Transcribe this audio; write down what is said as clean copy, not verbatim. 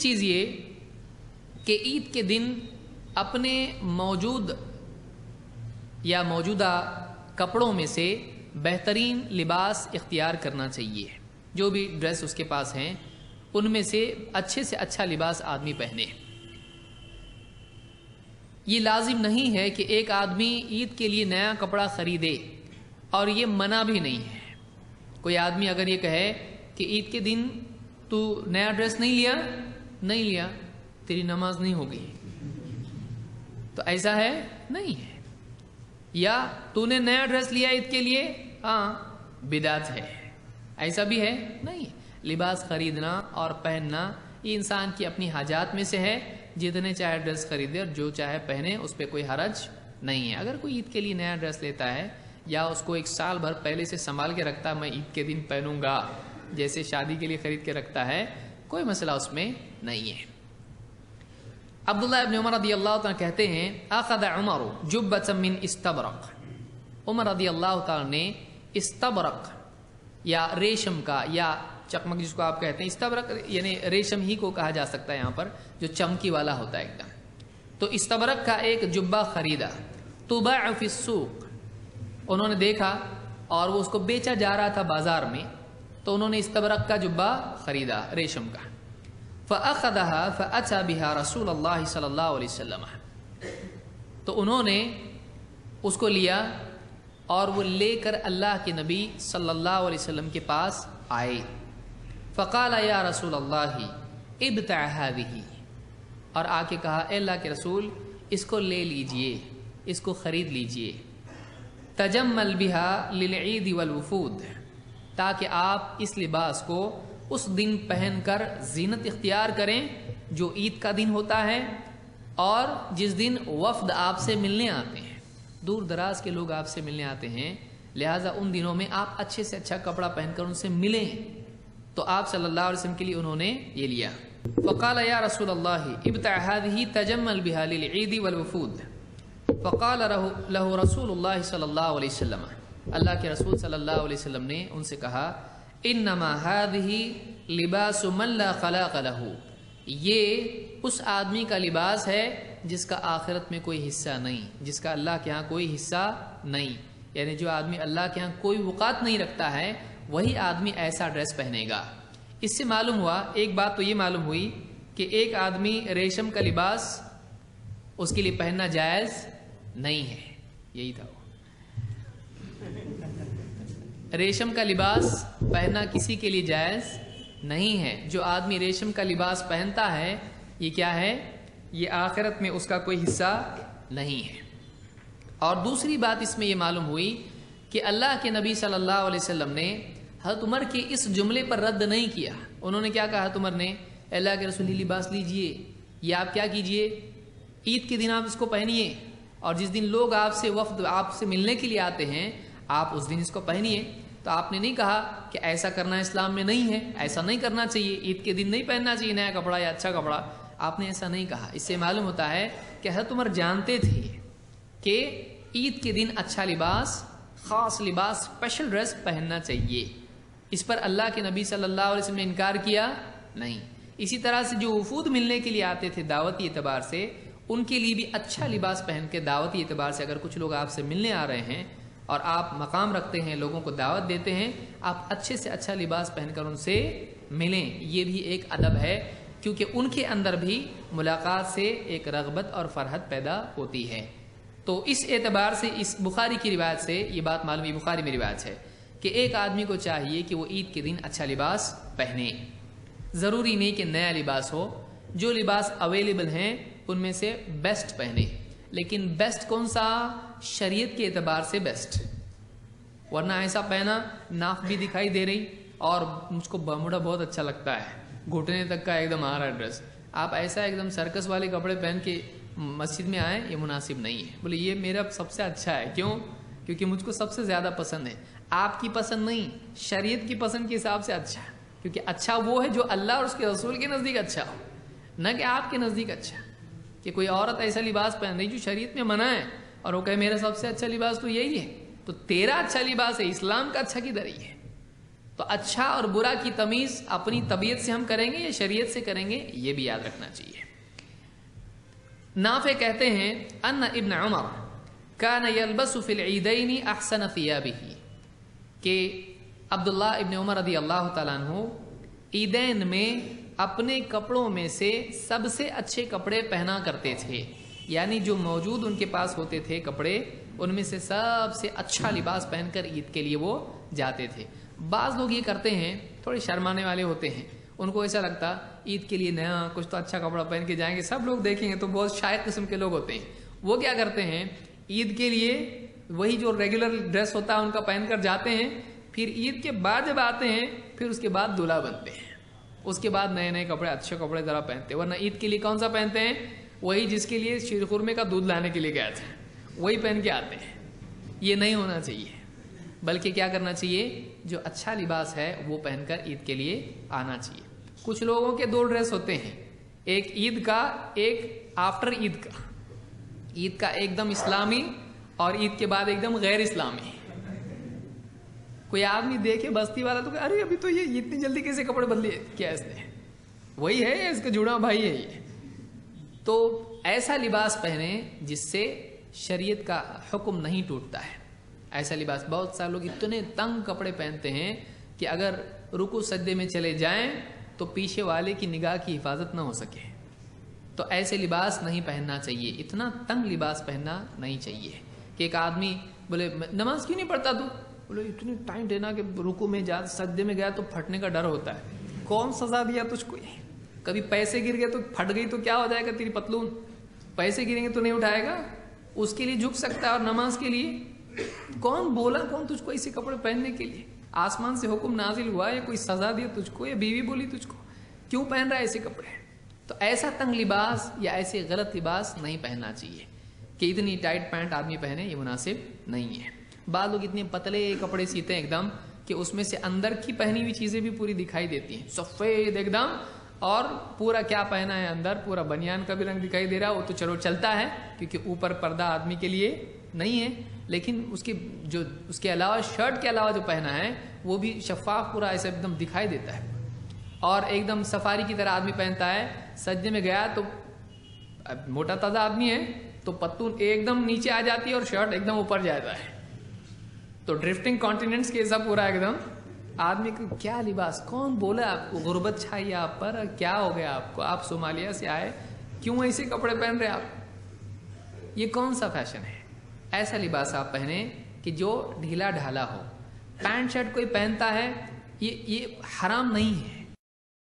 چیز یہ کہ عید کے دن اپنے موجودہ کپڑوں میں سے بہترین لباس اختیار کرنا چاہیے. جو بھی ڈریس اس کے پاس ہیں ان میں سے اچھا لباس آدمی پہنے. یہ لازم نہیں ہے کہ ایک آدمی عید کے لیے نیا کپڑا خریدے، اور یہ منع بھی نہیں ہے. کوئی آدمی اگر یہ کہے کہ عید کے دن تو نیا ڈریس نہیں لیا تیری نماز نہیں ہوگی، تو ایسا ہے نہیں ہے. یا تو نے نیا ڈریس لیا عید کے لیے، ہاں بدعت ہے، ایسا بھی ہے نہیں. لباس خریدنا اور پہننا یہ انسان کی اپنی حاجات میں سے ہے. جتنے چاہے ڈریس خریدے اور جو چاہے پہنے، اس پہ کوئی حرج نہیں ہے. اگر کوئی عید کے لیے نیا ڈریس لیتا ہے یا اس کو ایک سال بھر پہلے سے سنبھال کے رکھتا ہے، میں عید کے دن پہنوں گا، جیسے شادی کے لیے خرید کے رکھتا ہے، کوئی مسئلہ اس میں نہیں ہے. عبداللہ ابن عمر رضی اللہ تعالیٰ کہتے ہیں اخذ عمر جبۃ من استبرق. عمر رضی اللہ تعالیٰ نے استبرق یا ریشم کا یا چکمک جس کو آپ کہتے ہیں، استبرق یعنی ریشم ہی کو کہا جا سکتا ہے یہاں پر، جو چمکی والا ہوتا ہے ایک دم. تو استبرق کا ایک جبہ خریدا. تباع فی السوق، انہوں نے دیکھا اور وہ اس کو بیچا جا رہا تھا بازار میں، تو انہوں نے استبرق کا جبہ خریدا ریشم کا. فأخذها فأتى بها رسول اللہ صلی اللہ علیہ وسلم، تو انہوں نے اس کو لیا اور وہ لے کر اللہ کے نبی صلی اللہ علیہ وسلم کے پاس آئے. فقال یا رسول اللہ ابتع هذه، اور آ کے کہا اے اللہ کے رسول اس کو لے لیجئے، اس کو خرید لیجئے. تجمل بها للعید والوفود، تاکہ آپ اس لباس کو اس دن پہن کر زینت اختیار کریں جو عید کا دن ہوتا ہے، اور جس دن وفد آپ سے ملنے آتے ہیں، دور دراز کے لوگ آپ سے ملنے آتے ہیں، لہٰذا ان دنوں میں آپ اچھے سے اچھا کپڑا پہن کر ان سے ملیں. تو آپ صلی اللہ علیہ وسلم کے لیے انہوں نے یہ لیا. فقال یا رسول اللہ ابتع هذه تجمل بها للعید والوفود. فقال له رسول اللہ صلی اللہ علیہ وسلم، اللہ کے رسول صلی اللہ علیہ وسلم نے ان سے کہا انما هذه لباس من لا خلاق له، یہ اس آدمی کا لباس ہے جس کا آخرت میں کوئی حصہ نہیں، جس کا اللہ کے ہاں کوئی حصہ نہیں. یعنی جو آدمی اللہ کے ہاں کوئی وقات نہیں رکھتا ہے وہی آدمی ایسا ڈریس پہنے گا. اس سے معلوم ہوا، ایک بات تو یہ معلوم ہوئی کہ ایک آدمی ریشم کا لباس اس کے لیے پہننا جائز نہیں ہے. یہی تھا، ریشم کا لباس پہننا کسی کے لیے جائز نہیں ہے. جو آدمی ریشم کا لباس پہنتا ہے یہ کیا ہے؟ یہ آخرت میں اس کا کوئی حصہ نہیں ہے. اور دوسری بات اس میں یہ معلوم ہوئی کہ اللہ کے نبی صلی اللہ علیہ وسلم نے حضرت عمر کے اس جملے پر رد نہیں کیا. انہوں نے کیا کہا؟ حضرت عمر نے اللہ کے رسول لباس لیجئے، یہ آپ کیا کیجئے، عید کے دن آپ اس کو پہنیے، اور جس دن لوگ آپ سے وفد آپ سے ملنے کے لیے آتے ہیں آپ اس دن اس کو پہنیے. تو آپ نے نہیں کہا کہ ایسا کرنا اسلام میں نہیں ہے، ایسا نہیں کرنا چاہیے، عید کے دن نہیں پہننا چاہیے نیا کپڑا یا اچھا کپڑا. آپ نے ایسا نہیں کہا. اس سے معلوم ہوتا ہے کہ حضرت عمر جانتے تھے کہ عید کے دن اچھا لباس، خاص لباس، اسپیشل ڈریس پہننا چاہیے. اس پر اللہ کے نبی صلی اللہ علیہ وسلم نے انکار کیا نہیں. اسی طرح سے جو وفود ملنے کے لیے آتے تھے دعوتی اعتبار سے، ان کے لیے بھی اچھا لباس پہن کے دعوتی اعتبار سے، اگر کچھ لوگ آپ سے ملنے آ رہے ہیں اور آپ مقام رکھتے ہیں، لوگوں کو دعوت دیتے ہیں، آپ اچھے سے اچھا لباس پہن کر ان سے ملیں. یہ بھی ایک ادب ہے، کیونکہ ان کے اندر بھی ملاقات سے ایک رغبت اور فرحت پیدا ہوتی ہے. تو اس اعتبار سے اس بخاری کی روایت سے یہ بات معلوم ہے، بخاری میں روایت ہے کہ ایک آدمی کو چاہیے کہ وہ عید کے دن اچھا لباس پہنے. ضروری نہیں کہ نیا لباس ہو، جو لباس اویلیبل ہیں ان میں سے بیسٹ پہنے. لیکن بیسٹ کون سا؟ شریعت کے اعتبار سے بیسٹ. ورنہ ایسا پہنا ناف بھی دکھائی دے رہی اور مجھ کو بموڑا بہت اچھا لگتا ہے، گھٹنے تک کا ایک دم آ رہا ہے ڈریس، آپ ایسا ایک دم سرکس والے کپڑے پہن کے مسجد میں آئیں، یہ مناسب نہیں ہے. بولے یہ میرا سب سے اچھا ہے. کیوں؟ کیونکہ مجھ کو سب سے زیادہ پسند ہے. آپ کی پسند نہیں، شریعت کی پسند کے حساب سے اچھا ہے. کیونکہ اچھا وہ ہے جو اللہ اور اس کے رسول کے نزدیک اچھا ہو، نہ کہ آپ کے نزدیک اچھا. کہ کوئی عورت ایسا لباس پہن رہی جو شریعت میں منع ہے اور وہ کہے میرا سب سے اچھا لباس تو یہی ہے، تو تیرا اچھا لباس ہے، اسلام کا اچھا کدھر ہی ہے؟ تو اچھا اور برا کی تمیز اپنی طبیعت سے ہم کریں گے یا شریعت سے کریں گے، یہ بھی یاد رکھنا چاہیے۔ نافع کہتے ہیں ان ابن عمر کان یلبس فی العیدین احسن ثیابہ، کہ عبداللہ ابن عمر رضی اللہ تعالیٰ عنہ عیدین میں اپنے کپڑوں میں سے سب سے اچھے کپڑے پہنا کرتے تھے، یعنی جو موجود ان کے پاس ہوتے تھے کپڑے، ان میں سے سب سے اچھا لباس پہن کر عید کے لیے وہ جاتے تھے۔ بعض لوگ یہ کرتے ہیں، تھوڑے شرمانے والے ہوتے ہیں، ان کو ایسا لگتا عید کے لیے نیا کچھ تو اچھا کپڑا پہن کے جائیں گے، سب لوگ دیکھیں گے، تو بہت شائق قسم کے لوگ ہوتے ہیں۔ وہ کیا کرتے ہیں، عید کے لیے وہی جو ریگولر ڈریس ہوتا ہے ان کا پہن کر جاتے ہیں، پھر عید کے بعد جب آتے ہیں پھر اس کے بعد دلہا بنتے ہیں، اس کے بعد نئے نئے کپڑے، اچھے کپڑے ذرا پہنتے ہیں، ورنہ عید کے لیے کون سا پہنتے ہیں، وہی جس کے لیے شیر خورمے کا دودھ لانے کے لیے گئے تھے وہی پہن کے آتے ہیں۔ یہ نہیں ہونا چاہیے، بلکہ کیا کرنا چاہیے، جو اچھا لباس ہے وہ پہن کر عید کے لیے آنا چاہیے۔ کچھ لوگوں کے دو ڈریس ہوتے ہیں، ایک عید کا، ایک آفٹر عید کا، عید کا ایک دم اسلامی اور عید کے بعد ایک دم غیر اسلامی۔ کوئی آدمی دیکھے بستی والا تو کہ ارے ابھی تو یہ اتنی جلدی کیسے کپڑے بدلے، کیا اس نے، وہی ہے اس کا جڑا بھائی ہے یہ۔ تو ایسا لباس پہنے جس سے شریعت کا حکم نہیں ٹوٹتا ہے، ایسا لباس۔ بہت سارے لوگ اتنے تنگ کپڑے پہنتے ہیں کہ اگر رکوع سجدے میں چلے جائیں تو پیچھے والے کی نگاہ کی حفاظت نہ ہو سکے، تو ایسے لباس نہیں پہننا چاہیے، اتنا تنگ لباس پہننا نہیں چاہیے۔ کہ ایک آدمی بولے نماز کیوں نہیں پڑھتا تو، بولے اتنی ٹائم دینا کہ رکوع میں جا سجدے میں گیا تو پھٹنے کا ڈر ہوتا ہے، کون سزا دیا تجھ کو، کبھی پیسے گر گئے تو پھٹ گئی تو کیا ہو جائے گا تیری پتلون، پیسے گریں گے تو نہیں اٹھائے گا، اس کے لیے جھک سکتا ہے، اور نماز کے لیے کون بولا، کون تجھ کو ایسے کپڑے پہننے کے لیے، آسمان سے حکم نازل ہوا یا کوئی سزا دیا تجھ کو یا بیوی بولی تجھ کو کیوں پہن رہا ہے ایسے کپڑے؟ تو ایسا تنگ لباس یا ایسے غلط لباس نہیں پہننا چاہیے کہ اتنی ٹائٹ پینٹ آدمی پہنے، یہ مناسب نہیں ہے۔ بعض لوگ اتنے پتلے کپڑے سیتے ہیں ایک دم کہ اس میں سے اندر کی پہنی ہوئی چیزیں بھی پوری دکھائی دیتی ہیں، سفید ایک دم، اور پورا کیا پہنا ہے اندر، پورا بنیان کا بھی رنگ دکھائی دے رہا، وہ تو چلو چلتا ہے کیونکہ اوپر پردہ آدمی کے لیے نہیں ہے، لیکن اس کی جو اس کے علاوہ شرٹ کے علاوہ جو پہنا ہے وہ بھی شفاف پورا ایسے ایک دم دکھائی دیتا ہے، اور ایک دم سفاری کی طرح آدمی پہنتا ہے، سجدے میں گیا تو موٹا تازہ آدمی ہے تو پتون ایک دم نیچے آ جاتی ہے اور شرٹ ایک دم اوپر جاتا ہے، تو ڈرفٹنگ کانٹیننٹس کے ایسا پورا ایک دم آدمی کو کیا لباس، کون بولا آپ کو، غربت چھائی آپ پر، کیا ہو گیا آپ کو، آپ صومالیہ سے آئے کیوں ایسے کپڑے پہن رہے آپ، یہ کون سا فیشن ہے؟ ایسا لباس آپ پہنیں کہ جو ڈھیلا ڈھالا ہو۔ پینٹ شرٹ کوئی پہنتا ہے یہ حرام نہیں ہے،